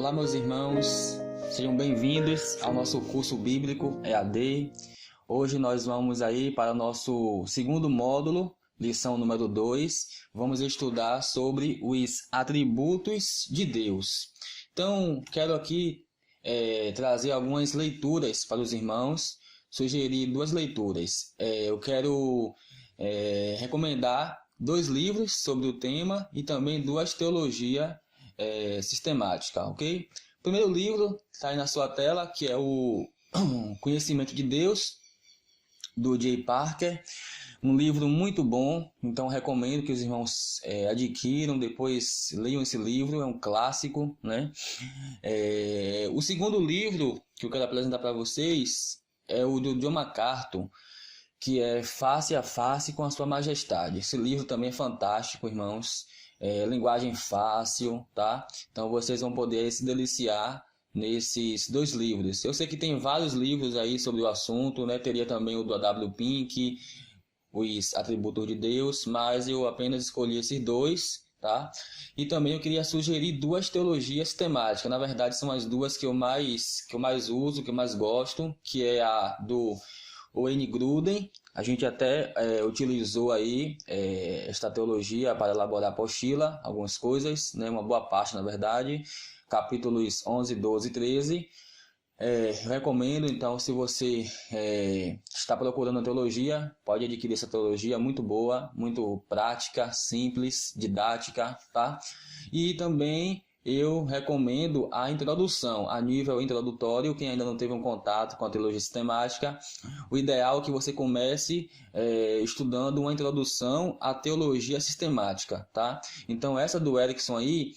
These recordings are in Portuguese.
Olá, meus irmãos, sejam bem-vindos ao nosso curso bíblico EAD. Hoje nós vamos aí para o nosso segundo módulo, lição número 2. Vamos estudar sobre os atributos de Deus. Então, quero aqui trazer algumas leituras para os irmãos, sugerir duas leituras. Eu quero recomendar 2 livros sobre o tema e também 2 teologias sistemática, ok? O primeiro livro está aí na sua tela, que é o Conhecimento de Deus, do J. Parker. Um livro muito bom, então recomendo que os irmãos adquiram, depois leiam esse livro, é um clássico, né? O segundo livro que eu quero apresentar para vocês é o do John MacArthur, que é Face a Face com a Sua Majestade. Esse livro também é fantástico, irmãos. Linguagem fácil, tá? Então vocês vão poder se deliciar nesses 2 livros. Eu sei que tem vários livros aí sobre o assunto, né? Teria também o do A.W. Pink, os Atributos de Deus, mas eu apenas escolhi esses 2, tá? E também eu queria sugerir 2 teologias temáticas. Na verdade, são as 2 que eu mais uso, que eu mais gosto, que é a do Wayne Grudem. A gente até utilizou aí esta teologia para elaborar a apostila, algumas coisas, né? Uma boa parte, na verdade, capítulos 11, 12 e 13. Recomendo, então, se você está procurando a teologia, pode adquirir essa teologia, muito boa, muito prática, simples, didática, tá? E também eu recomendo a introdução, a nível introdutório. Quem ainda não teve um contato com a teologia sistemática, o ideal é que você comece estudando uma introdução à teologia sistemática, tá? Então essa do Erickson aí,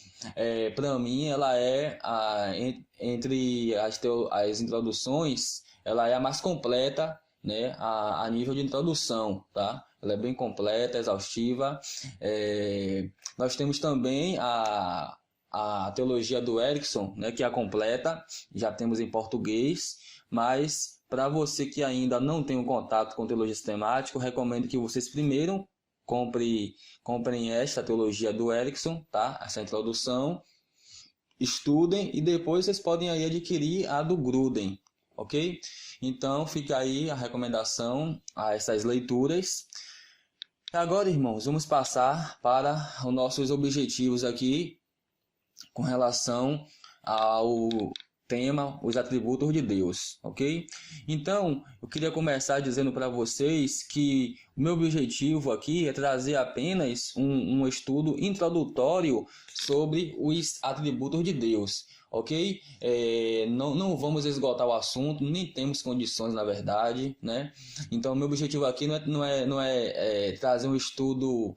para mim, ela é entre as introduções, ela é a mais completa, né? A nível de introdução, tá? Ela é bem completa, exaustiva. Nós temos também a teologia do Erickson, né, que é a completa, já temos em português, mas para você que ainda não tem um contato com teologia sistemática, recomendo que vocês primeiro comprem esta teologia do Erickson, tá? Essa introdução, estudem e depois vocês podem aí adquirir a do Grudem, ok? Então fica aí a recomendação a essas leituras. Agora, irmãos, vamos passar para os nossos objetivos aqui com relação ao tema, os atributos de Deus, ok? Então, eu queria começar dizendo para vocês que o meu objetivo aqui é trazer apenas um estudo introdutório sobre os atributos de Deus, ok? Não vamos esgotar o assunto, nem temos condições, na verdade, né? Então, meu objetivo aqui não é trazer um estudo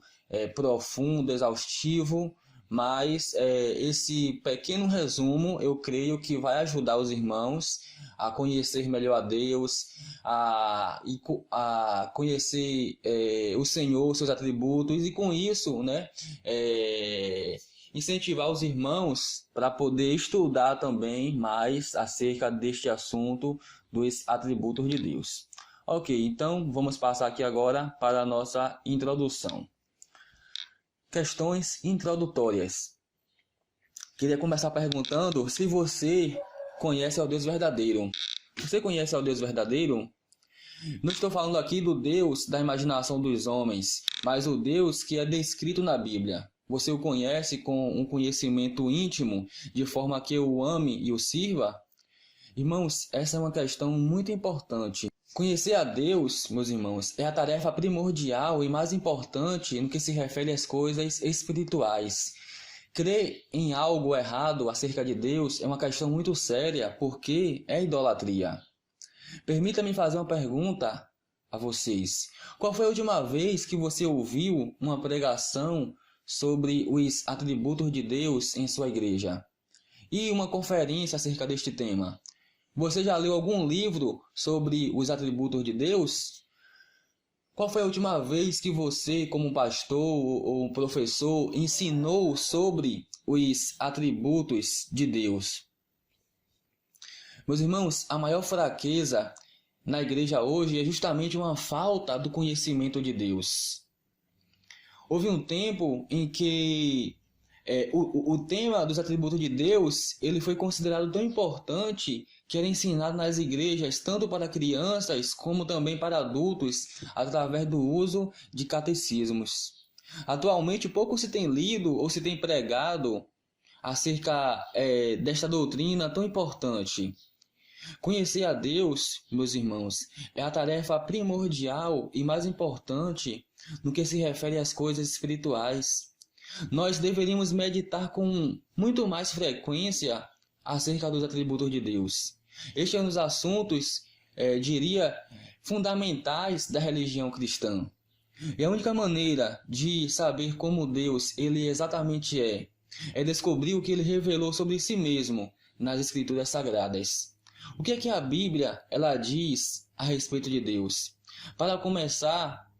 profundo, exaustivo, mas esse pequeno resumo eu creio que vai ajudar os irmãos a conhecer melhor a Deus, a conhecer o Senhor, seus atributos, e com isso, né, incentivar os irmãos para poder estudar também mais acerca deste assunto dos atributos de Deus. Ok, então vamos passar aqui agora para a nossa introdução. Questões introdutórias. Queria começar perguntando se você conhece ao Deus verdadeiro. Você conhece ao Deus verdadeiro? Não estou falando aqui do Deus da imaginação dos homens, mas o Deus que é descrito na Bíblia. Você o conhece com um conhecimento íntimo, de forma que o ame e o sirva? Irmãos, essa é uma questão muito importante. Conhecer a Deus, meus irmãos, é a tarefa primordial e mais importante no que se refere às coisas espirituais. Crer em algo errado acerca de Deus é uma questão muito séria, porque é idolatria. Permita-me fazer uma pergunta a vocês. Qual foi a última vez que você ouviu uma pregação sobre os atributos de Deus em sua igreja? E uma conferência acerca deste tema? Você já leu algum livro sobre os atributos de Deus? Qual foi a última vez que você, como pastor ou professor, ensinou sobre os atributos de Deus? Meus irmãos, a maior fraqueza na igreja hoje é justamente uma falta do conhecimento de Deus. Houve um tempo em que O tema dos atributos de Deus, ele foi considerado tão importante que era ensinado nas igrejas, tanto para crianças como também para adultos, através do uso de catecismos. Atualmente, pouco se tem lido ou se tem pregado acerca desta doutrina tão importante. Conhecer a Deus, meus irmãos, é a tarefa primordial e mais importante no que se refere às coisas espirituais. Nós deveríamos meditar com muito mais frequência acerca dos atributos de Deus. Este é um dos assuntos, diria, fundamentais da religião cristã. E a única maneira de saber como Deus ele exatamente é descobrir o que ele revelou sobre si mesmo nas Escrituras Sagradas. O que é que a Bíblia ela diz a respeito de Deus? Para começar,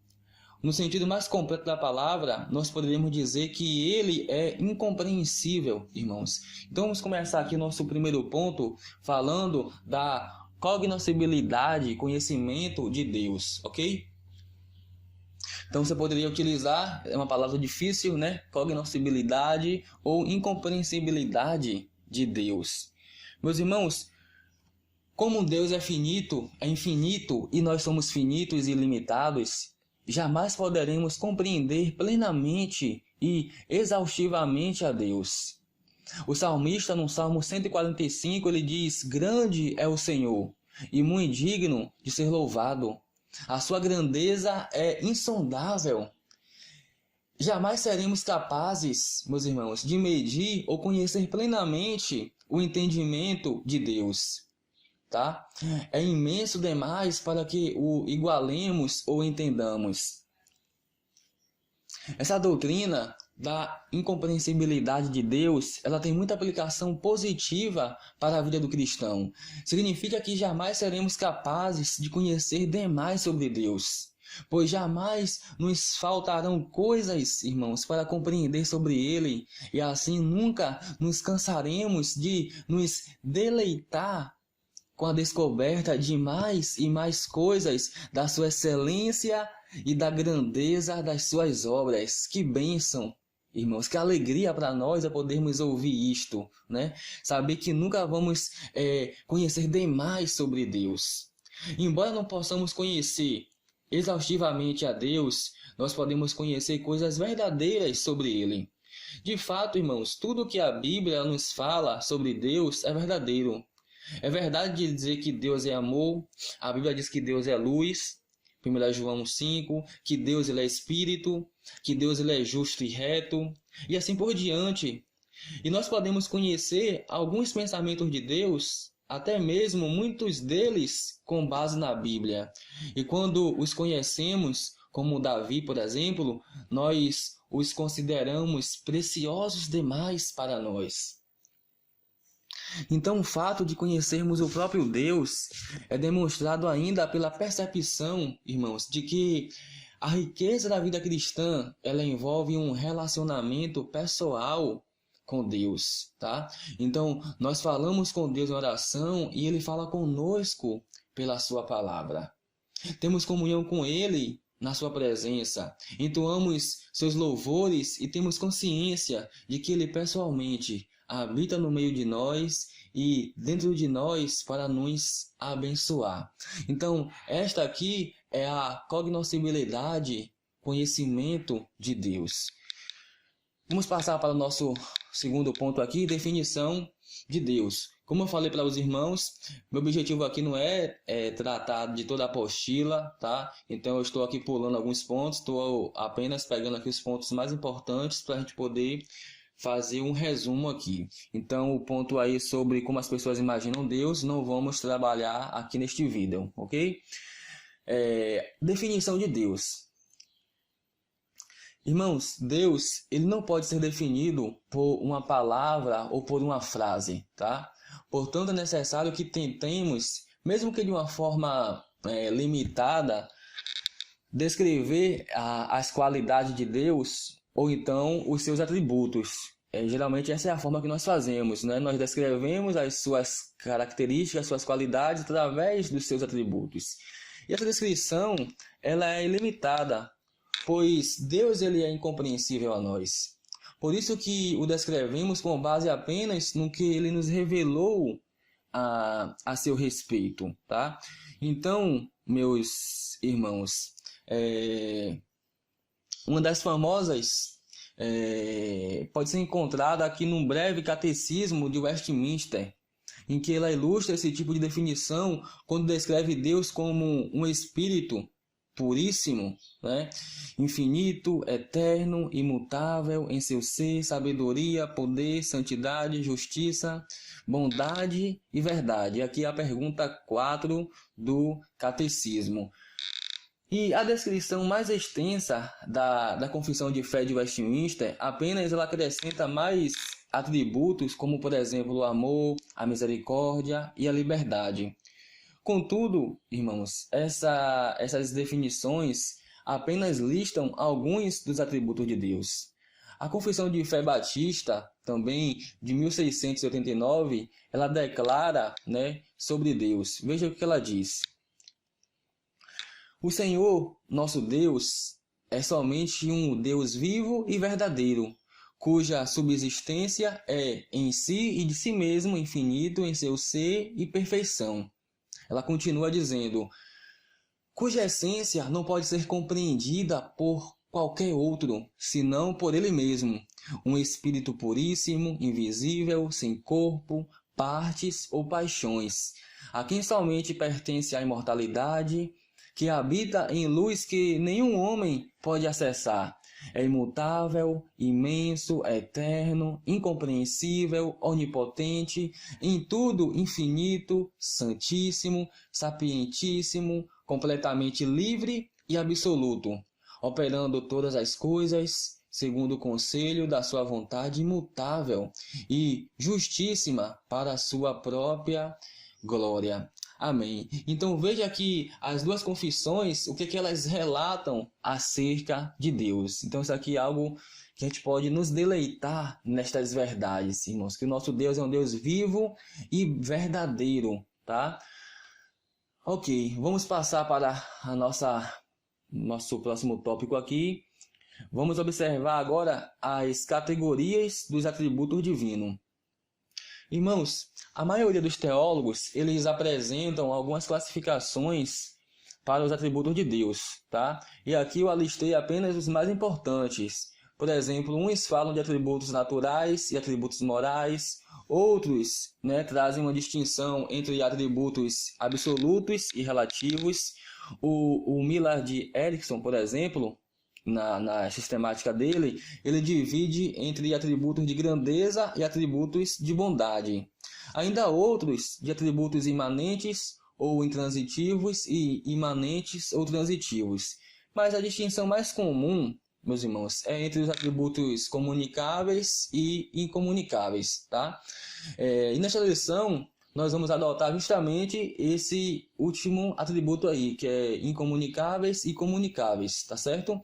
no sentido mais completo da palavra, nós poderíamos dizer que ele é incompreensível, irmãos. Então vamos começar aqui nosso primeiro ponto falando da cognoscibilidade, conhecimento de Deus, ok? Então você poderia utilizar, é uma palavra difícil, né? Cognoscibilidade ou incompreensibilidade de Deus. Meus irmãos, como Deus é infinito e nós somos finitos e limitados, jamais poderemos compreender plenamente e exaustivamente a Deus. O salmista, no Salmo 145, ele diz: grande é o Senhor e muito digno de ser louvado. A sua grandeza é insondável. Jamais seremos capazes, meus irmãos, de medir ou conhecer plenamente o entendimento de Deus. Tá? É imenso demais para que o igualemos ou entendamos. Essa doutrina da incompreensibilidade de Deus, ela tem muita aplicação positiva para a vida do cristão. Significa que jamais seremos capazes de conhecer demais sobre Deus, pois jamais nos faltarão coisas, irmãos, para compreender sobre Ele, e assim nunca nos cansaremos de nos deleitar com a descoberta de mais e mais coisas da sua excelência e da grandeza das suas obras. Que bênção, irmãos, que alegria para nós é podermos ouvir isto, né? Saber que nunca vamos conhecer demais sobre Deus. Embora não possamos conhecer exaustivamente a Deus, nós podemos conhecer coisas verdadeiras sobre Ele. De fato, irmãos, tudo que a Bíblia nos fala sobre Deus é verdadeiro. É verdade dizer que Deus é amor, a Bíblia diz que Deus é luz, 1 João 5, que Deus ele é espírito, que Deus ele é justo e reto, e assim por diante. E nós podemos conhecer alguns pensamentos de Deus, até mesmo muitos deles com base na Bíblia. E quando os conhecemos, como Davi, por exemplo, nós os consideramos preciosos demais para nós. Então, o fato de conhecermos o próprio Deus é demonstrado ainda pela percepção, irmãos, de que a riqueza da vida cristã, ela envolve um relacionamento pessoal com Deus, tá? Então, nós falamos com Deus em oração e Ele fala conosco pela sua palavra. Temos comunhão com Ele na sua presença, entoamos seus louvores e temos consciência de que Ele pessoalmente habita no meio de nós e dentro de nós para nos abençoar. Então, esta aqui é a cognoscibilidade, conhecimento de Deus. Vamos passar para o nosso segundo ponto aqui, definição de Deus. Como eu falei para os irmãos, meu objetivo aqui não é tratar de toda a apostila, tá? Então eu estou aqui pulando alguns pontos, estou apenas pegando aqui os pontos mais importantes para a gente poder fazer um resumo aqui. Então, o ponto aí sobre como as pessoas imaginam Deus, não vamos trabalhar aqui neste vídeo, ok? Definição de Deus. Irmãos, Deus, ele não pode ser definido por uma palavra ou por uma frase, tá? Portanto, é necessário que tentemos, mesmo que de uma forma limitada, descrever as qualidades de Deus ou então os seus atributos. Geralmente essa é a forma que nós fazemos, né? Nós descrevemos as suas características, as suas qualidades através dos seus atributos. E essa descrição ela é ilimitada, pois Deus ele é incompreensível a nós. Por isso que o descrevemos com base apenas no que ele nos revelou a seu respeito, tá? Então, meus irmãos, uma das famosas pode ser encontrada aqui num breve catecismo de Westminster, em que ela ilustra esse tipo de definição quando descreve Deus como um espírito puríssimo, né? Infinito, eterno, imutável em seu ser, sabedoria, poder, santidade, justiça, bondade e verdade. Aqui é a pergunta 4 do catecismo. E a descrição mais extensa da Confissão de Fé de Westminster, apenas ela acrescenta mais atributos, como por exemplo o amor, a misericórdia e a liberdade. Contudo, irmãos, essas definições apenas listam alguns dos atributos de Deus. A Confissão de Fé Batista, também de 1689, ela declara, né, sobre Deus. Veja o que ela diz. O Senhor, nosso Deus, é somente um Deus vivo e verdadeiro, cuja subsistência é em si e de si mesmo infinito em seu ser e perfeição. Ela continua dizendo, cuja essência não pode ser compreendida por qualquer outro, senão por ele mesmo, um espírito puríssimo, invisível, sem corpo, partes ou paixões, a quem somente pertence a imortalidade, que habita em luz que nenhum homem pode acessar. É imutável, imenso, eterno, incompreensível, onipotente, em tudo infinito, santíssimo, sapientíssimo, completamente livre e absoluto, operando todas as coisas segundo o conselho da sua vontade imutável e justíssima para a sua própria glória. Amém. Então veja aqui as duas confissões, o que elas relatam acerca de Deus. Então isso aqui é algo que a gente pode nos deleitar nestas verdades, irmãos, que o nosso Deus é um Deus vivo e verdadeiro, tá? Ok, vamos passar para nosso próximo tópico aqui. Vamos observar agora as categorias dos atributos divinos. Irmãos, a maioria dos teólogos, eles apresentam algumas classificações para os atributos de Deus, tá? E aqui eu alistei apenas os mais importantes. Por exemplo, uns falam de atributos naturais e atributos morais, outros, né, trazem uma distinção entre atributos absolutos e relativos. O Millard Erickson, por exemplo, na sistemática dele, ele divide entre atributos de grandeza e atributos de bondade. Ainda outros de atributos imanentes ou intransitivos e imanentes ou transitivos. Mas a distinção mais comum, meus irmãos, é entre os atributos comunicáveis e incomunicáveis, tá? E nesta lição, nós vamos adotar justamente esse último atributo aí, que é incomunicáveis e comunicáveis, tá certo?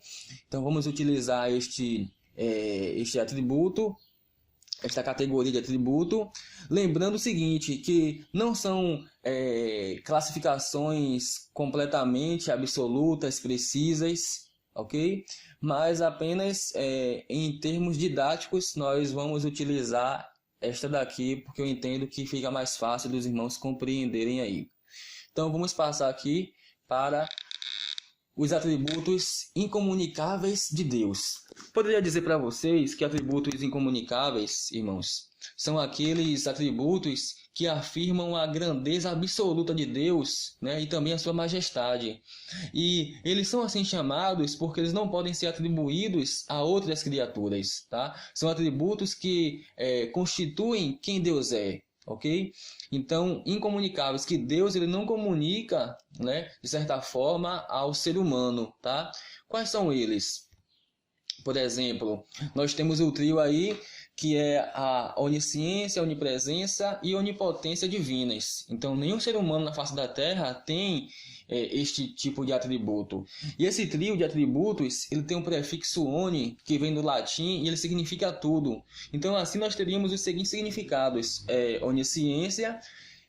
Então vamos utilizar este atributo, esta categoria de atributo, lembrando o seguinte, que não são classificações completamente absolutas, precisas, ok? Mas apenas em termos didáticos nós vamos utilizar esta daqui, porque eu entendo que fica mais fácil dos irmãos compreenderem aí. Então vamos passar aqui para os atributos incomunicáveis de Deus. Poderia dizer para vocês que atributos incomunicáveis, irmãos, são aqueles atributos que afirmam a grandeza absoluta de Deus, né, e também a sua majestade. E eles são assim chamados porque eles não podem ser atribuídos a outras criaturas, tá? São atributos que constituem quem Deus é, ok? Então, incomunicáveis, que Deus ele não comunica, né, de certa forma, ao ser humano, tá? Quais são eles? Por exemplo, nós temos o trio aí, que é a onisciência, a onipresença e a onipotência divinas. Então, nenhum ser humano na face da Terra tem este tipo de atributo. E esse trio de atributos, ele tem um prefixo oni, que vem do latim, e ele significa tudo. Então, assim nós teríamos os seguintes significados. Onisciência,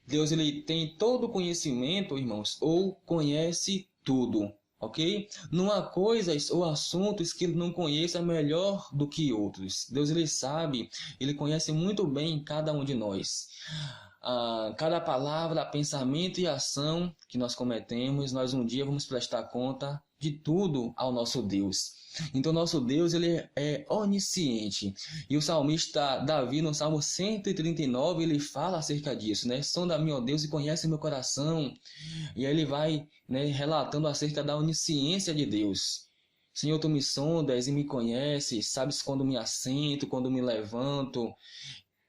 Deus ele tem todo o conhecimento, irmãos, ou conhece tudo. ok? Não há coisas ou assuntos que ele não conheça melhor do que outros. Deus, ele sabe, ele conhece muito bem cada um de nós. Cada palavra, pensamento e ação que nós cometemos, nós um dia vamos prestar conta de tudo ao nosso Deus. Então, nosso Deus, ele é onisciente. E o salmista Davi, no Salmo 139, ele fala acerca disso, né? Sonda-me, ó Deus, e conhece meu coração. E aí ele vai, né, relatando acerca da onisciência de Deus. Senhor, tu me sondas e me conheces, sabes quando me assento, quando me levanto.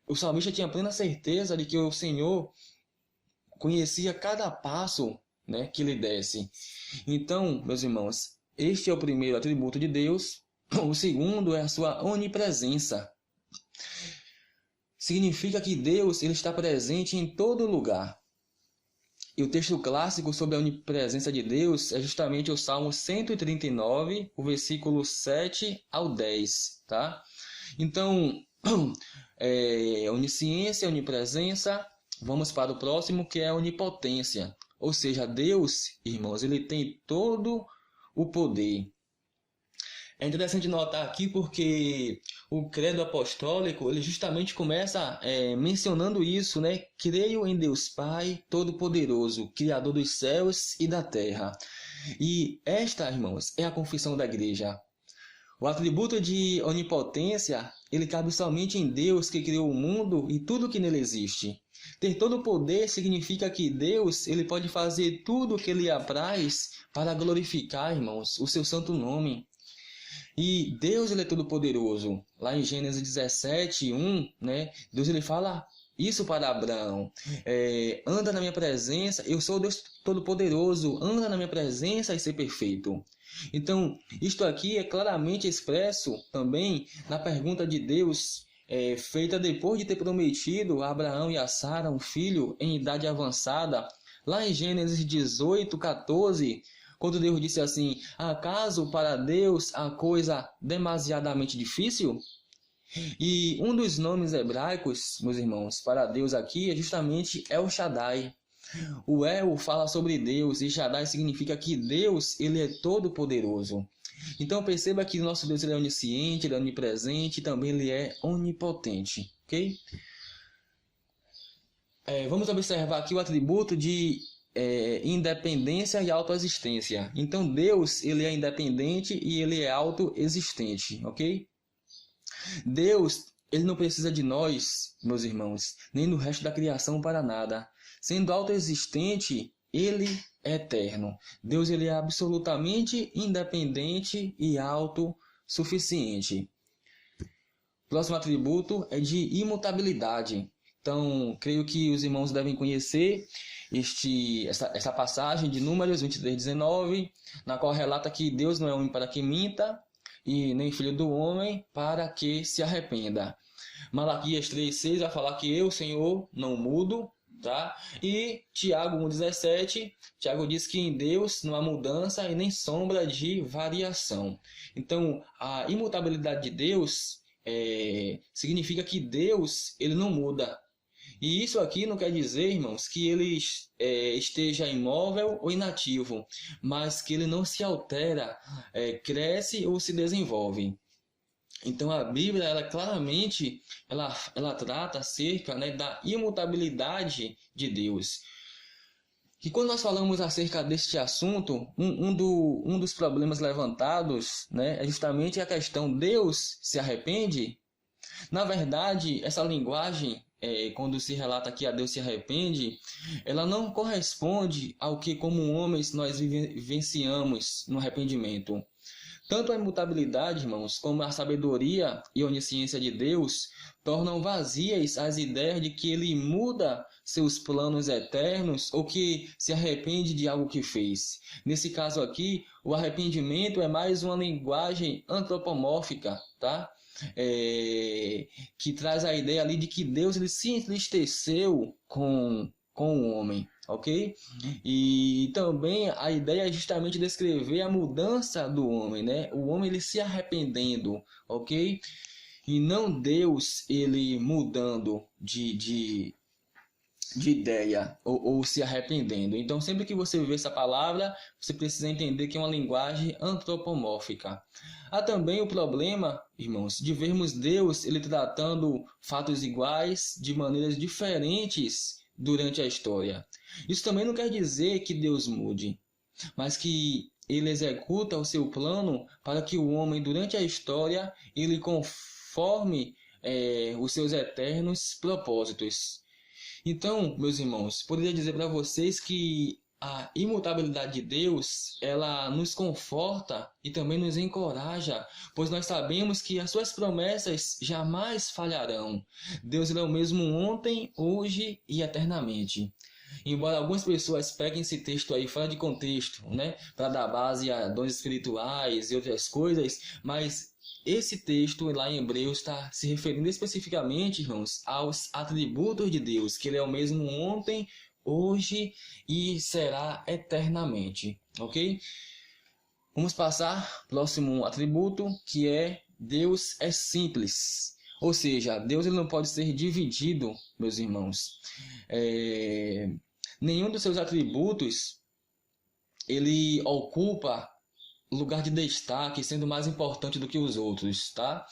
O salmista tinha plena certeza de que o Senhor conhecia cada passo, né, que ele desse. Então, meus irmãos, este é o primeiro atributo de Deus. O segundo é a sua onipresença. Significa que Deus, ele está presente em todo lugar. E o texto clássico sobre a onipresença de Deus é justamente o Salmo 139, o versículo 7 ao 10, tá? Então, onisciência, onipresença. Vamos para o próximo, que é a onipotência. Ou seja, Deus, irmãos, ele tem todo o poder. É interessante notar aqui porque o credo apostólico, ele justamente começa mencionando isso, né? Creio em Deus Pai Todo-Poderoso, Criador dos céus e da terra. E esta, irmãos, é a confissão da igreja. O atributo de onipotência, ele cabe somente em Deus que criou o mundo e tudo que nele existe. Ter todo o poder significa que Deus, ele pode fazer tudo o que lhe apraz para glorificar, irmãos, o seu santo nome. E Deus, ele é todo poderoso. Lá em Gênesis 17, 1, né, Deus, ele fala isso para Abraão. Anda na minha presença, eu sou Deus todo-poderoso, anda na minha presença e ser perfeito. Então, isto aqui é claramente expresso também na pergunta de Deus, feita depois de ter prometido a Abraão e a Sara um filho em idade avançada. Lá em Gênesis 18, 14, quando Deus disse assim: acaso para Deus a coisa demasiadamente difícil? E um dos nomes hebraicos, meus irmãos, para Deus aqui é justamente El Shaddai. O El fala sobre Deus e Shaddai significa que Deus, ele é todo poderoso. Então perceba que nosso Deus, ele é onisciente, ele é onipresente e também ele é onipotente, ok? Vamos observar aqui o atributo de independência e autoexistência. Então Deus, ele é independente e ele é autoexistente, ok? Deus, ele não precisa de nós, meus irmãos, nem do resto da criação para nada. Sendo autoexistente, ele é eterno. Deus, ele é absolutamente independente e autossuficiente. Próximo atributo é de imutabilidade. Então, creio que os irmãos devem conhecer essa passagem de Números 23:19, na qual relata que Deus não é homem para que minta, e nem filho do homem para que se arrependa. Malaquias 3:6 vai falar que eu, Senhor, não mudo, tá? E Tiago 1:17, Tiago diz que em Deus não há mudança e nem sombra de variação. Então, a imutabilidade de Deus significa que Deus, ele não muda. E isso aqui não quer dizer, irmãos, que ele esteja imóvel ou inativo, mas que ele não se altera, cresce ou se desenvolve. Então a Bíblia, ela claramente ela trata acerca, né, da imutabilidade de Deus. E quando nós falamos acerca deste assunto, um dos problemas levantados, né, é justamente a questão: Deus se arrepende? Na verdade, essa linguagem, quando se relata que a Deus se arrepende, ela não corresponde ao que como homens nós vivenciamos no arrependimento. Tanto a imutabilidade, irmãos, como a sabedoria e onisciência de Deus tornam vazias as ideias de que ele muda seus planos eternos ou que se arrepende de algo que fez. Nesse caso aqui, o arrependimento é mais uma linguagem antropomórfica, tá? Que traz a ideia ali de que Deus, ele se entristeceu com o homem, ok? E também a ideia é justamente descrever a mudança do homem, né? O homem, ele se arrependendo, ok? E não Deus, ele mudando de de ideia ou se arrependendo. Então, sempre que você vê essa palavra, você precisa entender que é uma linguagem antropomórfica. Há também o problema, irmãos, de vermos Deus ele tratando fatos iguais de maneiras diferentes durante a história. Isso também não quer dizer que Deus mude, mas que ele executa o seu plano para que o homem, durante a história, ele conforme os seus eternos propósitos. Então, meus irmãos, poderia dizer para vocês que a imutabilidade de Deus, ela nos conforta e também nos encoraja, pois nós sabemos que as suas promessas jamais falharão. Deus ele é o mesmo ontem, hoje e eternamente. Embora algumas pessoas peguem esse texto aí fora de contexto, né, para dar base a dons espirituais e outras coisas, mas esse texto lá em Hebreus está se referindo especificamente, irmãos, aos atributos de Deus, que ele é o mesmo ontem, hoje e será eternamente, ok? Vamos passar próximo atributo, que é Deus é simples. Ou seja, Deus ele não pode ser dividido, meus irmãos. Nenhum dos seus atributos ele ocupa lugar de destaque, sendo mais importante do que os outros, tá?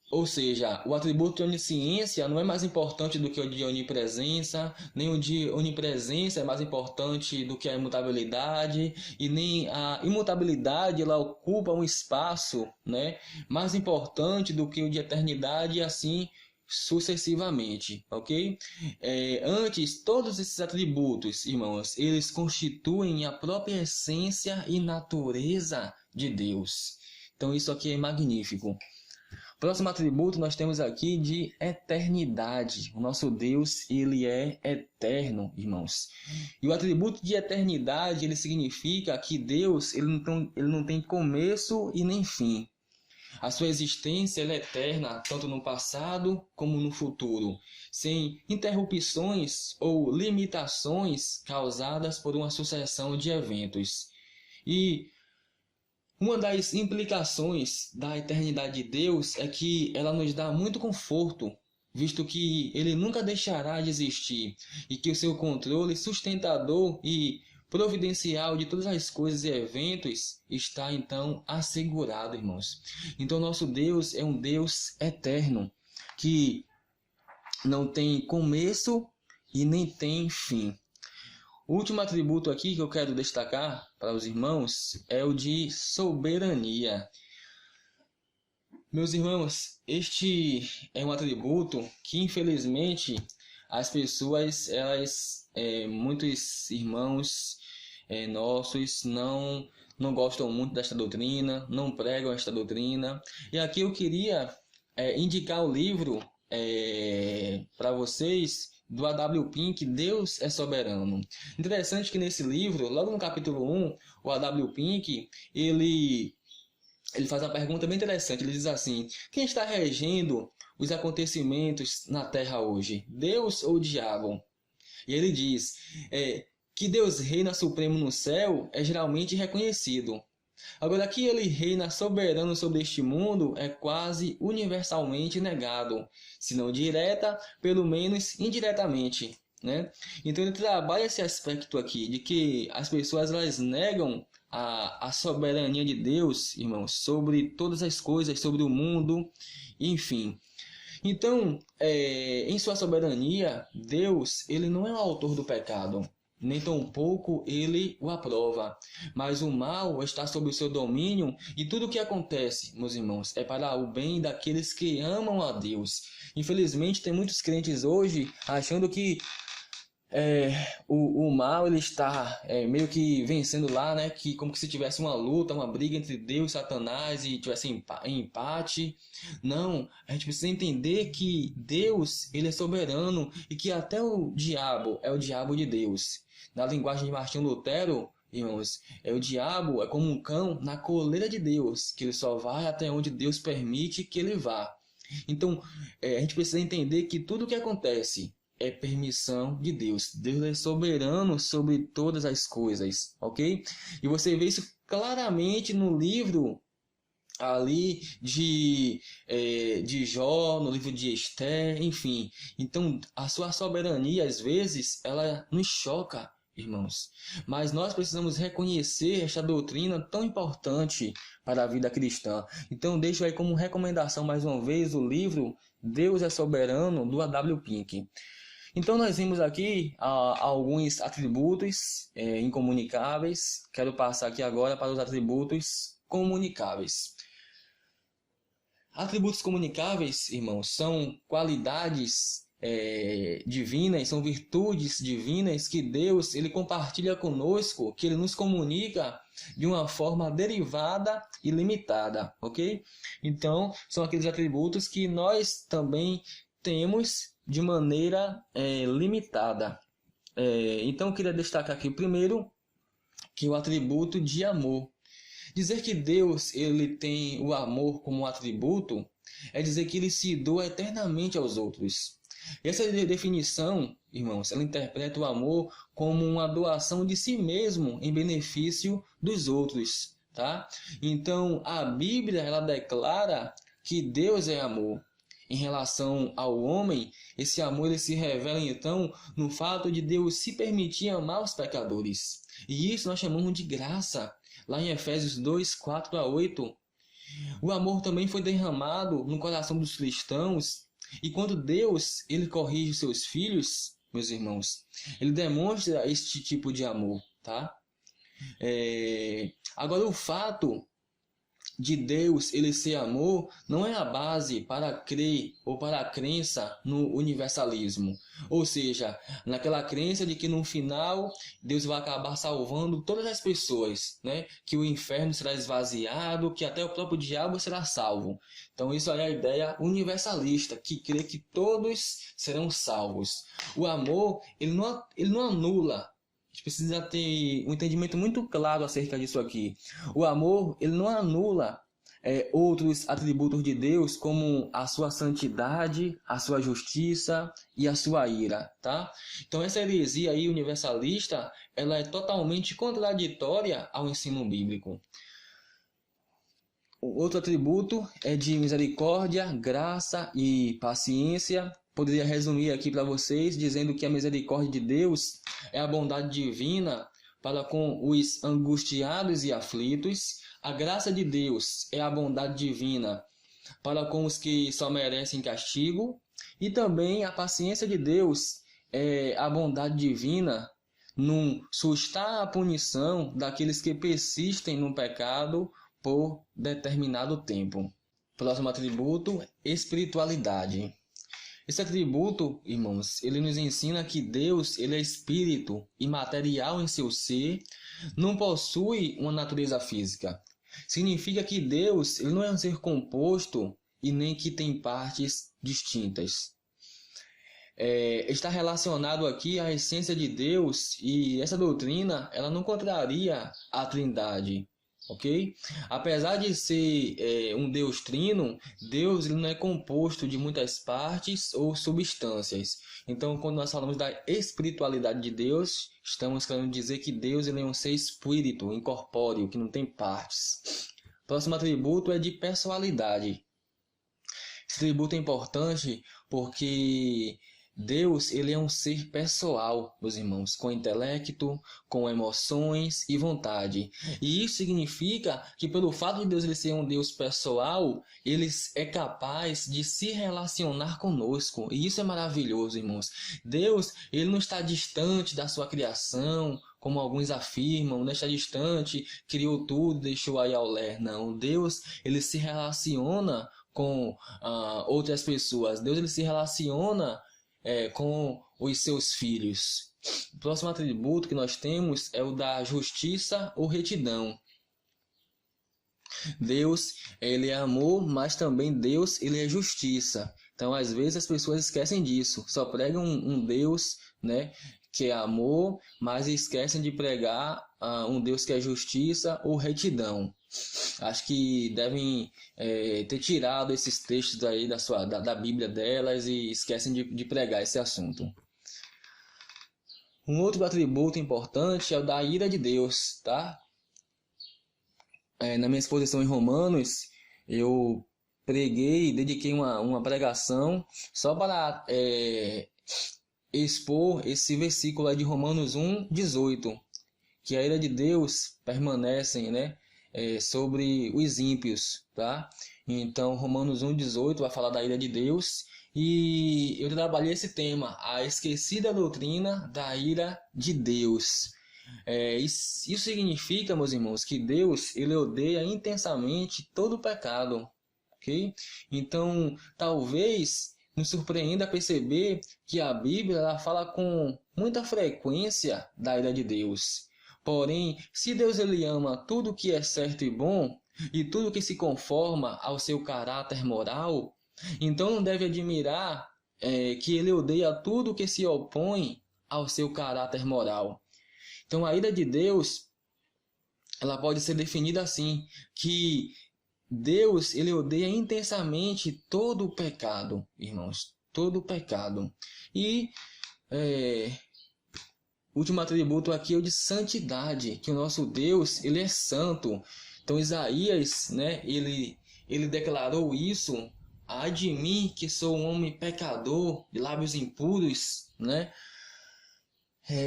Ou seja, o atributo de onisciência não é mais importante do que o de onipresença, nem o de onipresença é mais importante do que a imutabilidade, e nem a imutabilidade ela ocupa um espaço, né, mais importante do que o de eternidade, e assim sucessivamente, ok? Antes, todos esses atributos, irmãos, eles constituem a própria essência e natureza de Deus. Então isso aqui é magnífico. Próximo atributo nós temos aqui de eternidade. O nosso Deus, ele é eterno, irmãos. E o atributo de eternidade, ele significa que Deus, ele não tem começo e nem fim. A sua existência ela é eterna, tanto no passado como no futuro, sem interrupções ou limitações causadas por uma sucessão de eventos. E uma das implicações da eternidade de Deus é que ela nos dá muito conforto, visto que ele nunca deixará de existir e que o seu controle sustentador e providencial de todas as coisas e eventos está então assegurado, irmãos. Então nosso Deus é um Deus eterno, que não tem começo e nem tem fim. O último atributo aqui que eu quero destacar para os irmãos é o de soberania. Meus irmãos, este é um atributo que infelizmente as pessoas, muitos irmãos nossos não gostam muito desta doutrina, não pregam esta doutrina. E aqui eu queria indicar o livro para vocês do A.W. Pink, Deus é Soberano. Interessante que nesse livro, logo no capítulo 1, o A.W. Pink, ele faz uma pergunta bem interessante. Ele diz assim: quem está regendo os acontecimentos na Terra hoje? Deus ou o diabo? E ele diz que Deus reina supremo no céu é geralmente reconhecido. Agora, que ele reina soberano sobre este mundo é quase universalmente negado, se não direta, pelo menos indiretamente, né? Então ele trabalha esse aspecto aqui, de que as pessoas elas negam a soberania de Deus, irmãos, sobre todas as coisas, sobre o mundo, enfim. Então, em sua soberania, Deus ele não é o autor do pecado, nem tampouco ele o aprova. Mas o mal está sob o seu domínio, e tudo o que acontece, meus irmãos, é para o bem daqueles que amam a Deus. Infelizmente, tem muitos crentes hoje achando que o mal ele está meio que vencendo lá, né? Que como que se tivesse uma luta, uma briga entre Deus e Satanás e tivesse empate. Não, a gente precisa entender que Deus ele é soberano e que até o diabo é o diabo de Deus. Na linguagem de Martinho Lutero, irmãos, o diabo é como um cão na coleira de Deus, que ele só vai até onde Deus permite que ele vá. Então, a gente precisa entender que tudo o que acontece é permissão de Deus. Deus é soberano sobre todas as coisas, ok? E você vê isso claramente no livro ali de Jó, no livro de Esther, enfim. Então, a sua soberania, às vezes, ela nos choca, irmãos. Mas nós precisamos reconhecer esta doutrina tão importante para a vida cristã. Então, deixo aí como recomendação, mais uma vez, o livro Deus é Soberano, do A.W. Pink. Então, nós vimos aqui alguns atributos incomunicáveis. Quero passar aqui agora para os atributos comunicáveis. Atributos comunicáveis, irmãos, são qualidades divinas, são virtudes divinas que Deus ele compartilha conosco, que Ele nos comunica de uma forma derivada e limitada, ok? Então, são aqueles atributos que nós também temos de maneira limitada. Então, eu queria destacar aqui primeiro que o atributo de amor. Dizer que Deus ele tem o amor como um atributo é dizer que ele se doa eternamente aos outros. Essa definição, irmãos, ela interpreta o amor como uma doação de si mesmo em benefício dos outros, tá? Então, a Bíblia ela declara que Deus é amor. Em relação ao homem, esse amor ele se revela então no fato de Deus se permitir amar os pecadores. E isso nós chamamos de graça. Lá em Efésios 2, 4 a 8. O amor também foi derramado no coração dos cristãos. E quando Deus ele corrige os seus filhos, meus irmãos, ele demonstra este tipo de amor, tá? Agora, o fato de Deus ele ser amor não é a base para crer ou para a crença no universalismo, ou seja, naquela crença de que no final Deus vai acabar salvando todas as pessoas, né? Que o inferno será esvaziado, que até o próprio diabo será salvo. Então isso aí é a ideia universalista, que crê que todos serão salvos. O amor ele não anula. A gente precisa ter um entendimento muito claro acerca disso aqui. O amor, ele não anula outros atributos de Deus, como a sua santidade, a sua justiça e a sua ira, tá? Então essa heresia aí universalista, ela é totalmente contraditória ao ensino bíblico. O outro atributo é de misericórdia, graça e paciência. Poderia resumir aqui para vocês dizendo que a misericórdia de Deus é a bondade divina para com os angustiados e aflitos. A graça de Deus é a bondade divina para com os que só merecem castigo. E também a paciência de Deus é a bondade divina num sustar a punição daqueles que persistem no pecado por determinado tempo. Próximo atributo, espiritualidade. Esse atributo, irmãos, ele nos ensina que Deus ele é espírito imaterial em seu ser, não possui uma natureza física. Significa que Deus ele não é um ser composto e nem que tem partes distintas. Está relacionado aqui à essência de Deus e essa doutrina ela não contraria a Trindade. Ok? Apesar de ser um Deus trino, Deus ele não é composto de muitas partes ou substâncias. Então, quando nós falamos da espiritualidade de Deus, estamos querendo dizer que Deus ele é um ser espírito, incorpóreo, que não tem partes. Próximo atributo é de pessoalidade. Esse atributo é importante porque Deus ele é um ser pessoal, meus irmãos, com intelecto, com emoções e vontade. E isso significa que pelo fato de Deus ele ser um Deus pessoal, ele é capaz de se relacionar conosco. E isso é maravilhoso, irmãos. Deus ele não está distante da sua criação, como alguns afirmam, não está distante, criou tudo, deixou aí ao ler. Não, Deus ele se relaciona com outras pessoas. Deus ele se relaciona com os seus filhos. O próximo atributo que nós temos é o da justiça ou retidão. Deus, ele é amor, mas também Deus, ele é justiça. Então, às vezes as pessoas esquecem disso, só pregam um Deus, né, que é amor, mas esquecem de pregar um Deus que é justiça ou retidão. Acho que devem ter tirado esses textos aí da Bíblia delas e esquecem de pregar esse assunto. Um outro atributo importante é o da ira de Deus, tá? Na minha exposição em Romanos, eu preguei, dediquei uma pregação só para expor esse versículo aí de Romanos 1:18, que a ira de Deus permanece, né, sobre os ímpios, tá? Então, Romanos 1:18 vai falar da ira de Deus, e eu trabalhei esse tema, a esquecida doutrina da ira de Deus. Isso significa, meus irmãos, que Deus, ele odeia intensamente todo o pecado, ok? Então, talvez nos surpreenda perceber que a Bíblia ela fala com muita frequência da ira de Deus. Porém, se Deus ele ama tudo que é certo e bom, e tudo que se conforma ao seu caráter moral, então não deve admirar que ele odeia tudo que se opõe ao seu caráter moral. Então a ira de Deus, ela pode ser definida assim, que Deus ele odeia intensamente todo o pecado, irmãos, todo o pecado. E o último atributo aqui é o de santidade, que o nosso Deus ele é santo. Então Isaías, né, ele declarou isso: ai de mim que sou um homem pecador, de lábios impuros, né?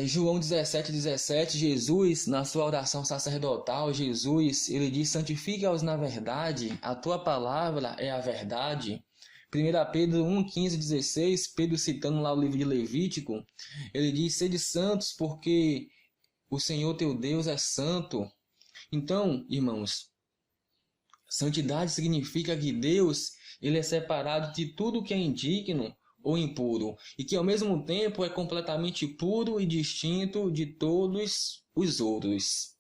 João 17:17, Jesus, na sua oração sacerdotal, Jesus, ele diz: santifica-os na verdade, a tua palavra é a verdade. 1 Pedro 1:15-16, Pedro citando lá o livro de Levítico, ele diz: sede santos, porque o Senhor teu Deus é santo. Então, irmãos, santidade significa que Deus ele é separado de tudo que é indigno ou impuro, e que ao mesmo tempo é completamente puro e distinto de todos os outros.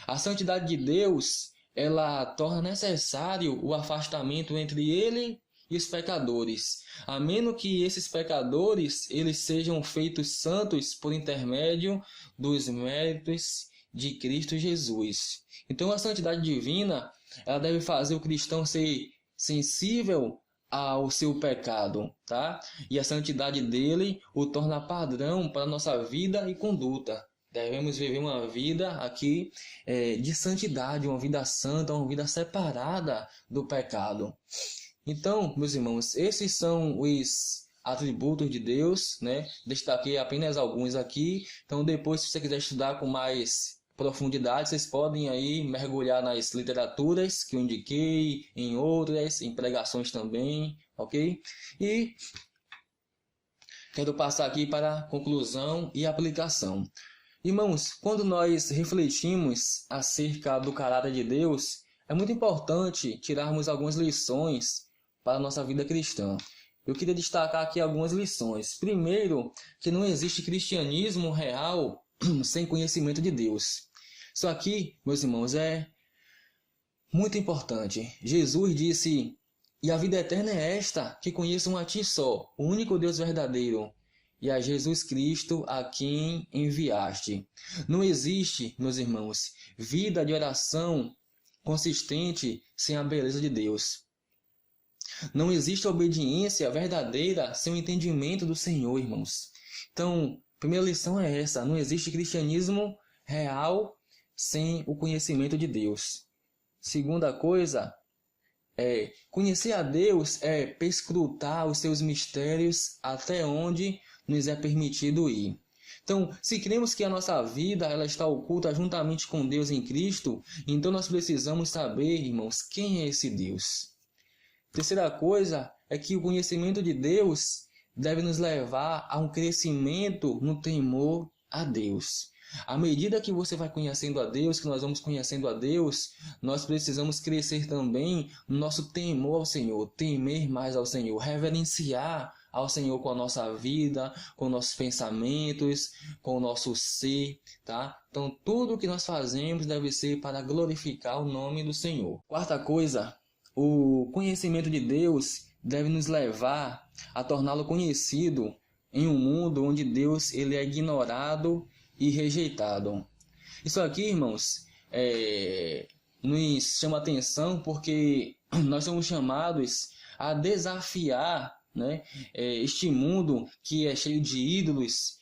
A santidade de Deus, ela torna necessário o afastamento entre ele e os pecadores, a menos que esses pecadores eles sejam feitos santos por intermédio dos méritos de Cristo Jesus. Então a santidade divina, ela deve fazer o cristão ser sensível ao seu pecado, tá? E a santidade dele o torna padrão para a nossa vida e conduta. Devemos viver uma vida aqui de santidade, uma vida santa, uma vida separada do pecado. Então, meus irmãos, esses são os atributos de Deus, né? Destaquei apenas alguns aqui. Então, depois, se você quiser estudar com mais profundidade, vocês podem aí mergulhar nas literaturas que eu indiquei, em outras, em pregações também, ok? E quero passar aqui para a conclusão e aplicação. Irmãos, quando nós refletimos acerca do caráter de Deus, é muito importante tirarmos algumas lições para a nossa vida cristã. Eu queria destacar aqui algumas lições. Primeiro, que não existe cristianismo real sem conhecimento de Deus. Isso aqui, meus irmãos, é muito importante. Jesus disse: e a vida eterna é esta, que conheçam a ti só, o único Deus verdadeiro, e a Jesus Cristo a quem enviaste. Não existe, meus irmãos, vida de oração consistente sem a beleza de Deus. Não existe obediência verdadeira sem o entendimento do Senhor, irmãos. Então, a primeira lição é essa: não existe cristianismo real sem o conhecimento de Deus. Segunda coisa é conhecer a Deus, é perscrutar os seus mistérios até onde nos é permitido ir. Então, se cremos que a nossa vida ela está oculta juntamente com Deus em Cristo, então nós precisamos saber, irmãos, quem é esse Deus. Terceira coisa é que o conhecimento de Deus deve nos levar a um crescimento no temor a Deus. À medida que você vai conhecendo a Deus, que nós vamos conhecendo a Deus, nós precisamos crescer também no nosso temor ao Senhor, temer mais ao Senhor, reverenciar ao Senhor com a nossa vida, com nossos pensamentos, com o nosso ser, tá? Então, tudo que nós fazemos deve ser para glorificar o nome do Senhor. Quarta coisa, o conhecimento de Deus deve nos levar a torná-lo conhecido em um mundo onde Deus ele é ignorado e rejeitado. Isso aqui, irmãos, nos chama atenção porque nós somos chamados a desafiar, né, este mundo que é cheio de ídolos,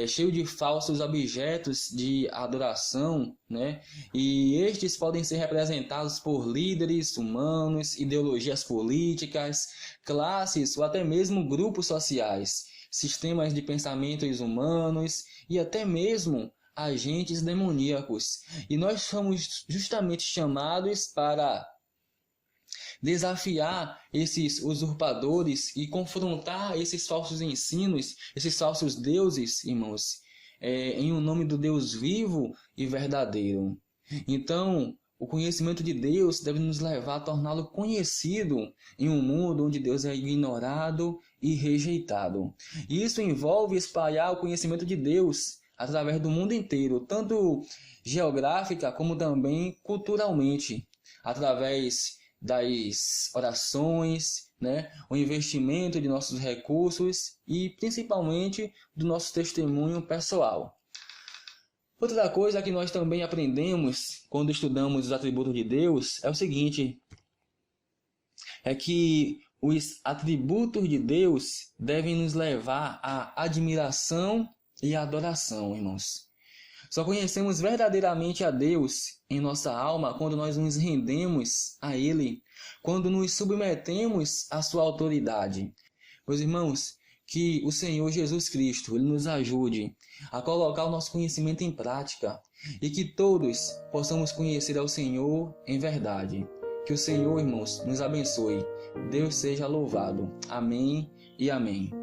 cheio de falsos objetos de adoração, né? E estes podem ser representados por líderes humanos, ideologias políticas, classes ou até mesmo grupos sociais, sistemas de pensamentos humanos e até mesmo agentes demoníacos. E nós somos justamente chamados para desafiar esses usurpadores e confrontar esses falsos ensinos, esses falsos deuses, irmãos, em o nome do Deus vivo e verdadeiro. Então, o conhecimento de Deus deve nos levar a torná-lo conhecido em um mundo onde Deus é ignorado e rejeitado. E isso envolve espalhar o conhecimento de Deus através do mundo inteiro, tanto geográfica como também culturalmente, através das orações, né? O investimento de nossos recursos e principalmente do nosso testemunho pessoal. Outra coisa que nós também aprendemos quando estudamos os atributos de Deus é o seguinte, é que os atributos de Deus devem nos levar à admiração e à adoração, irmãos. Só conhecemos verdadeiramente a Deus em nossa alma quando nós nos rendemos a Ele, quando nos submetemos à sua autoridade. Meus irmãos, que o Senhor Jesus Cristo Ele nos ajude a colocar o nosso conhecimento em prática e que todos possamos conhecer ao Senhor em verdade. Que o Senhor, irmãos, nos abençoe. Deus seja louvado. Amém e amém.